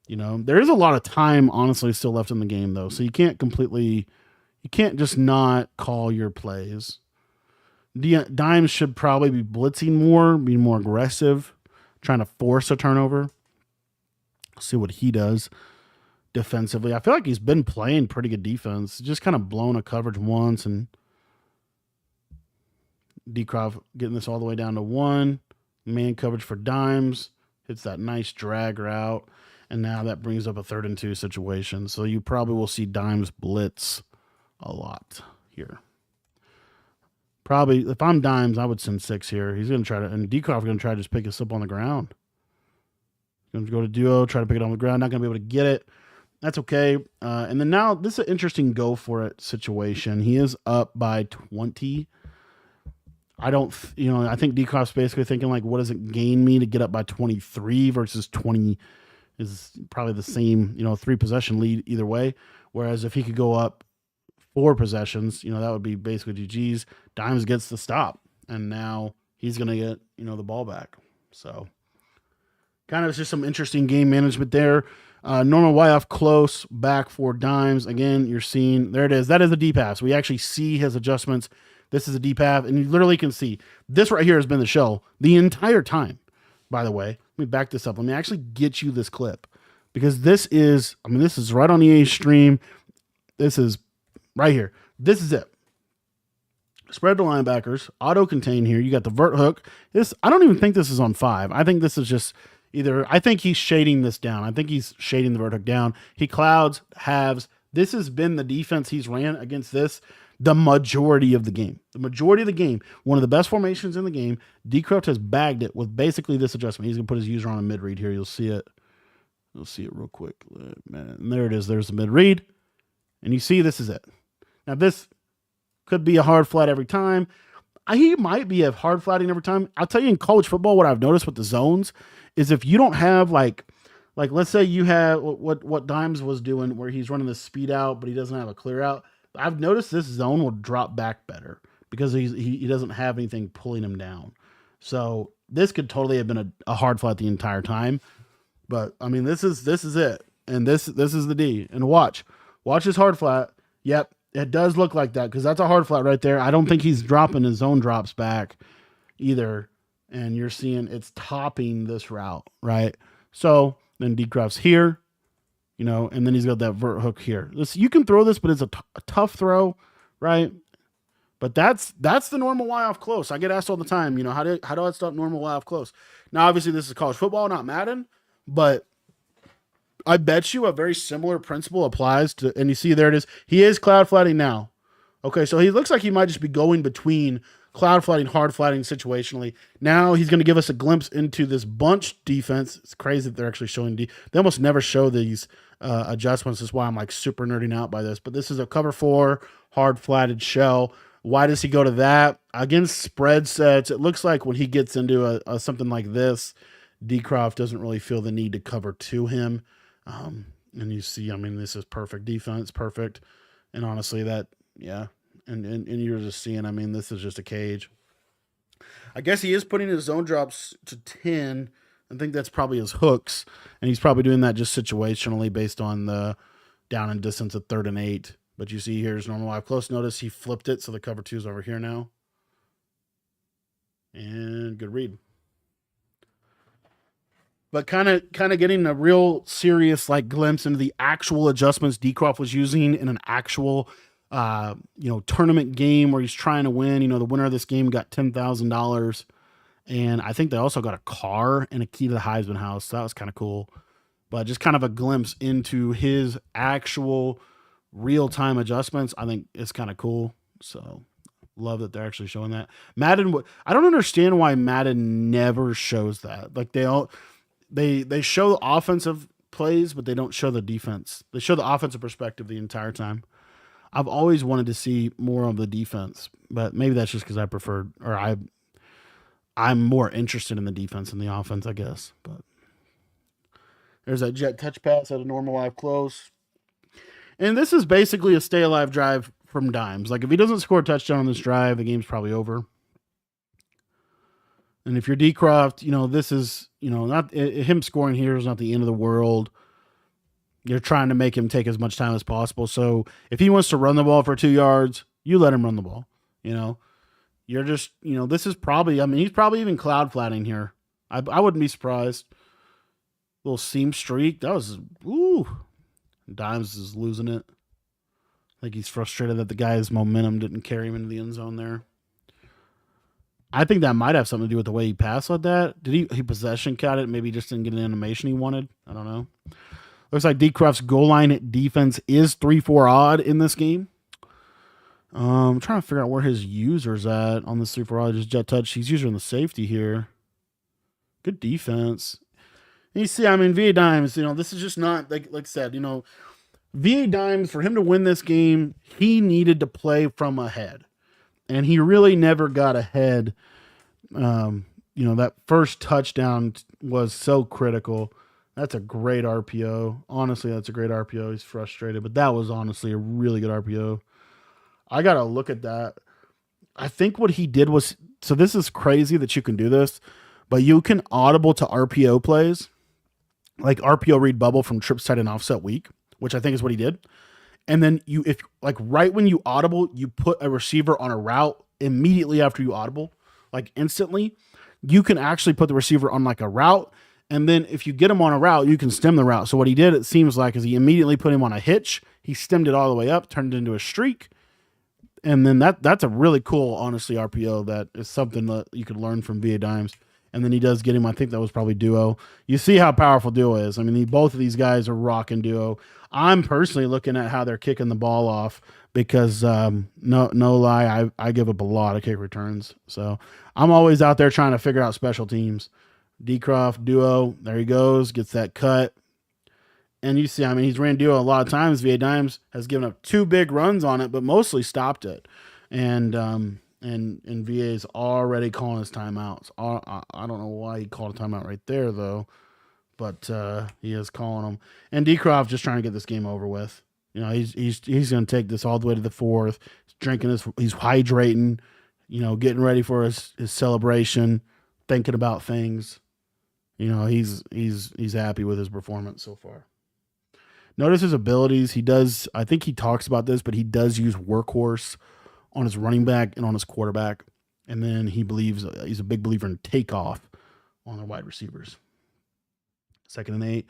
There is a lot of time, honestly, still left in the game, though. So you can't just not call your plays. Dimes should probably be blitzing more, being more aggressive, trying to force a turnover. See what he does defensively. I feel like he's been playing pretty good defense. Just kind of blown a coverage once, and Decroft getting this all the way down to 1. Man coverage for Dimes. Hits that nice drag route. And now that brings up a 3rd and 2 situation. So you probably will see Dimes blitz a lot here. Probably, if I'm Dimes, I would send 6 here. He's going to try to, and Decroft going to try to just pick us up on the ground. Going to go to duo, try to pick it on the ground. Not going to be able to get it. That's okay. And then now, this is an interesting go for it situation. He is up by 20. I think Decroft's basically thinking, like, what does it gain me to get up by 23 versus 20 is probably the same, 3 possession lead either way. Whereas if he could go up 4 possessions, that would be basically GG's. Dimes gets the stop, and now he's going to get, the ball back. So kind of just some interesting game management there. Normal Y-off close back for Dimes. Again, you're seeing, there it is. That is a deep pass. We actually see his adjustments. This is a deep pass, and you literally can see this right here has been the shell the entire time, by the way. Let me back this up. Let me actually get you this clip, because this is right on the A stream. This is right here. This is it. Spread the linebackers, auto contain here. You got the vert hook. I don't even think this is on 5. I think this is just I think he's shading this down. I think he's shading the vert hook down. He clouds, halves. This has been the defense he's ran against this the majority of the game. The majority of the game, one of the best formations in the game, Decroft has bagged it with basically this adjustment. He's going to put his user on a mid-read here. You'll see it. You'll see it real quick. And there it is. There's the mid-read. And you see this is it. Now, this could be a hard flat every time. He might be a hard flatting every time. I'll tell you, in college football, what I've noticed with the zones is if you don't have like let's say you have what Dimes was doing where he's running the speed out, but he doesn't have a clear out. I've noticed this zone will drop back better because he doesn't have anything pulling him down. So this could totally have been a hard flat the entire time. But I mean, this is it. And this is the D. And watch his hard flat. Yep, it does look like that because that's a hard flat right there. I don't think he's dropping his zone drops back either. And you're seeing it's topping this route, right? So then Decroft's here, and then he's got that vert hook here. You can throw this, but it's a tough throw, right? But that's the normal Y off close. I get asked all the time, how do I stop normal Y off close? Now, obviously, this is college football, not Madden, but I bet you a very similar principle applies to, and you see there it is. He is cloud flatting now. Okay, so he looks like he might just be going between cloud flatting, hard flatting situationally. Now he's going to give us a glimpse into this bunch defense. It's crazy that they're actually showing They almost never show these adjustments. That's why I'm like super nerding out by this. But this is a cover 4 hard flatted shell. Why does he go to that? Against spread sets, it looks like when he gets into a something like this, Decroft doesn't really feel the need to cover to him. And you see, this is perfect defense, perfect. And honestly, and you're just seeing, this is just a cage. I guess he is putting his zone drops to 10. I think that's probably his hooks. And he's probably doing that just situationally based on the down and distance at 3rd and 8. But you see here's normal live close. Notice he flipped it, so the cover 2 is over here now. And good read. But kind of getting a real serious glimpse into the actual adjustments Decroft was using in an actual tournament game where he's trying to win. The winner of this game got $10,000. And I think they also got a car and a key to the Heisman house. So that was kind of cool. But just kind of a glimpse into his actual real-time adjustments, I think it's kind of cool. So love that they're actually showing that. Madden, I don't understand why Madden never shows that. They show offensive plays, but they don't show the defense. They show the offensive perspective the entire time. I've always wanted to see more of the defense, but maybe that's just because I preferred, or I'm more interested in the defense than the offense, I guess. But there's that jet touch pass at a normal live close. And this is basically a stay alive drive from Dimes. If he doesn't score a touchdown on this drive, the game's probably over. And if you're Decroft, this is, not him scoring here is not the end of the world. You're trying to make him take as much time as possible. So if he wants to run the ball for 2 yards, you let him run the ball. You're just, this is probably, he's probably even cloud flatting here. I wouldn't be surprised. Little seam streak. That was, Dimes is losing it. I think he's frustrated that the guy's momentum didn't carry him into the end zone there. I think that might have something to do with the way he passed like that. Did he possession count it? Maybe just didn't get an animation he wanted. I don't know. Looks like Decroft's goal line defense is 3-4 odd in this game. I'm trying to figure out where his user's at on this 3-4 odd. Just jet touch. He's using the safety here. Good defense. And you see, VA Dimes, this is just not, like I said, VA Dimes, for him to win this game, he needed to play from ahead. And he really never got ahead. That first touchdown was so critical. That's a great RPO. Honestly, that's a great RPO. He's frustrated, but that was honestly a really good RPO. I got to look at that. I think what he did was, so this is crazy that you can do this, but you can audible to RPO plays, like RPO read bubble from trips tight and offset weak, which I think is what he did. And then if right when you audible, you put a receiver on a route immediately after you audible, instantly, you can actually put the receiver on a route. And then if you get him on a route, you can stem the route. So what he did, it seems like, is he immediately put him on a hitch. He stemmed it all the way up, turned it into a streak. And then that's a really cool, honestly, RPO that is something that you could learn from VA Dimes. And then he does get him, I think that was probably duo. You see how powerful duo is. Both of these guys are rocking duo. I'm personally looking at how they're kicking the ball off because, no lie, I give up a lot of kick returns. So I'm always out there trying to figure out special teams. Decroft, duo, there he goes, gets that cut. And you see, he's ran duo a lot of times. VA Dimes has given up 2 big runs on it, but mostly stopped it. And VA's already calling his timeouts. I don't know why he called a timeout right there, though. But he is calling them. And Decroft just trying to get this game over with. He's going to take this all the way to the 4th. He's drinking he's hydrating, getting ready for his celebration, thinking about things. He's happy with his performance so far. Notice his abilities. He does, I think he talks about this, but he does use workhorse on his running back and on his quarterback. And then he believes he's a big believer in takeoff on the wide receivers. 2nd and 8.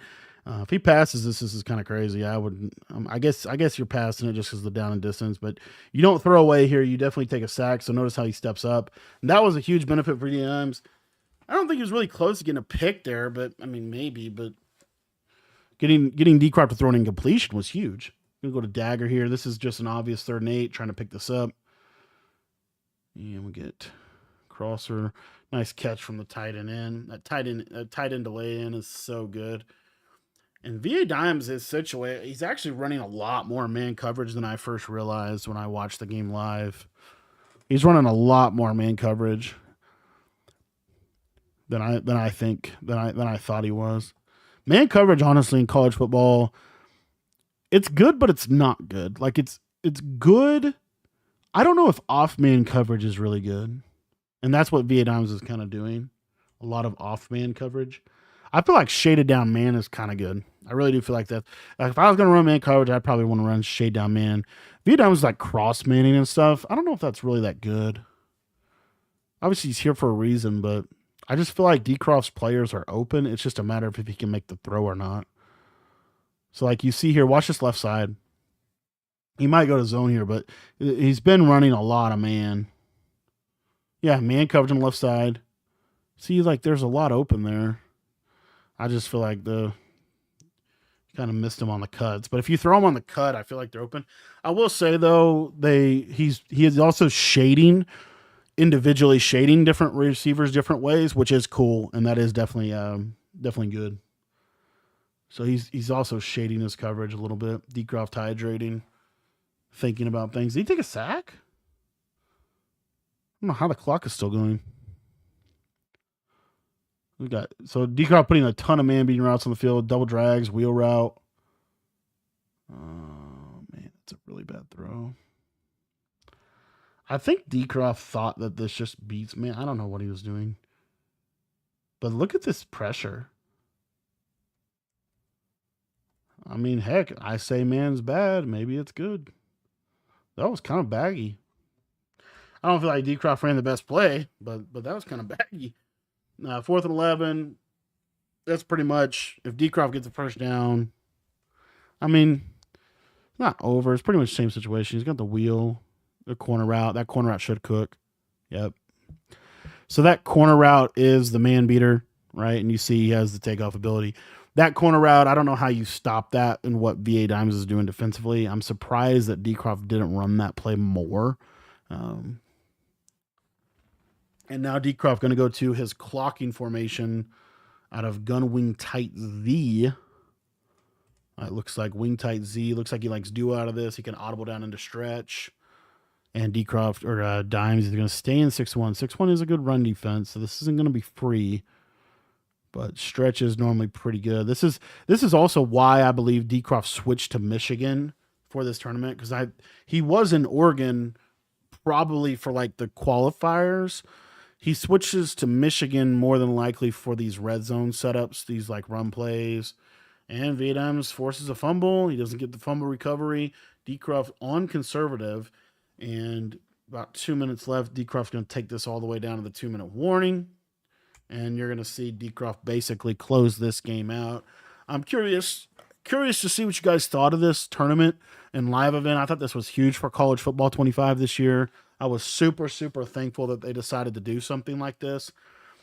If he passes this is kind of crazy. I would, I guess you're passing it just because of the down and distance, but you don't throw away here. You definitely take a sack. So notice how he steps up. And that was a huge benefit for Dimes. I don't think he was really close to getting a pick there, but I mean maybe. But getting Decroft to throw an incompletion was huge. I'm gonna go to Dagger here. This is just an obvious 3rd and 8, trying to pick this up. And we get crosser. Nice catch from the tight end in. That tight end delay in is so good. And VA Dimes is situated. He's actually running a lot more man coverage than I first realized when I watched the game live. He's running a lot more man coverage than I thought he was. Man coverage, honestly, in college football, it's good, but it's not good. Like it's good. I don't know if off man coverage is really good. And that's what VA Dimes is kind of doing. A lot of off man coverage. I feel like shaded down man is kind of good. I really do feel like that. Like if I was going to run man coverage, I'd probably want to run shade down man. VA Dimes is like cross manning and stuff. I don't know if that's really that good. Obviously, he's here for a reason, but I just feel like Decroft's players are open. It's just a matter of if he can make the throw or not. So like you see here, watch this left side. He might go to zone here, but he's been running a lot of man. Yeah, man coverage on the left side. See, like there's a lot open there. I just feel like kind of missed him on the cuts. But if you throw him on the cut, I feel like they're open. I will say though, he is also individually shading different receivers different ways, which is cool, and that is definitely good. So he's also shading his coverage a little bit. Decroft hydrating, thinking about things. Did he take a sack? I don't know how the clock is still going. We got Decroft putting a ton of man beating routes on the field, double drags, wheel route. Oh man, that's a really bad throw. I think Decroft thought that this just beats man. I don't know what he was doing. But look at this pressure. I mean, heck, I say man's bad. Maybe it's good. That was kind of baggy. I don't feel like Decroft ran the best play, but that was kind of baggy. 4th and 11. That's pretty much if Decroft gets the first down. I mean, not over. It's pretty much the same situation. He's got the wheel, the corner route. That corner route should cook. Yep. So that corner route is the man beater, right? And you see he has the takeoff ability. That corner route, I don't know how you stop that and what VA Dimes is doing defensively. I'm surprised that Decroft didn't run that play more. And now Decroft going to go to his clocking formation out of gun wing tight Z. It looks like wing tight Z. Looks like he likes duo out of this. He can audible down into stretch. And Decroft or Dimes is going to stay in 6-1. 6-1 is a good run defense, so this isn't going to be free. But stretch is normally pretty good. This is also why I believe Decroft switched to Michigan for this tournament, because he was in Oregon probably for like the qualifiers. He switches to Michigan more than likely for these red zone setups, these like run plays. And VA Dimes forces a fumble. He doesn't get the fumble recovery. Decroft on conservative. And about 2 minutes left. Decroft's going to take this all the way down to the 2-minute warning. And you're going to see Decroft basically close this game out. I'm curious to see what you guys thought of this tournament and live event. I thought this was huge for College Football 25 this year. I was super, super thankful that they decided to do something like this.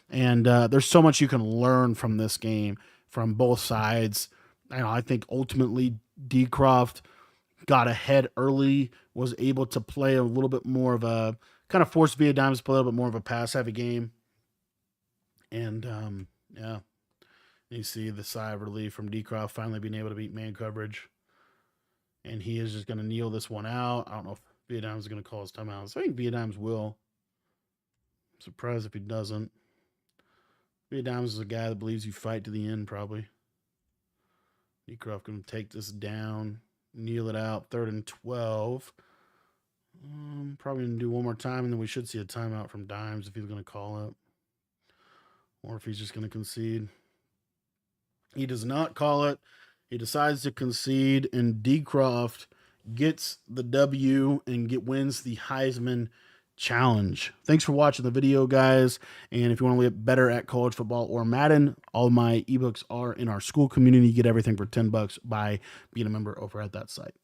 And there's so much you can learn from this game from both sides. And I think ultimately Decroft got ahead early, was able to play a little bit more of a kind of forced VA Dimes to play a little bit more of a pass-heavy game. And yeah, you see the sigh of relief from Decroft finally being able to beat man coverage. And he is just going to kneel this one out. I don't know if VA Dimes is going to call his timeout. So I think VA Dimes will. I'm surprised if he doesn't. VA Dimes is a guy that believes you fight to the end, probably. Decroft going to take this down, kneel it out, 3rd and 12. Probably going to do one more time, and then we should see a timeout from Dimes if he's going to call it. Or if he's just going to concede. He does not call it. He decides to concede, and Decroft gets the W and wins the Heisman Challenge. Thanks for watching the video, guys. And if you want to get better at college football or Madden, all my ebooks are in our school community. You get everything for $10 by being a member over at that site.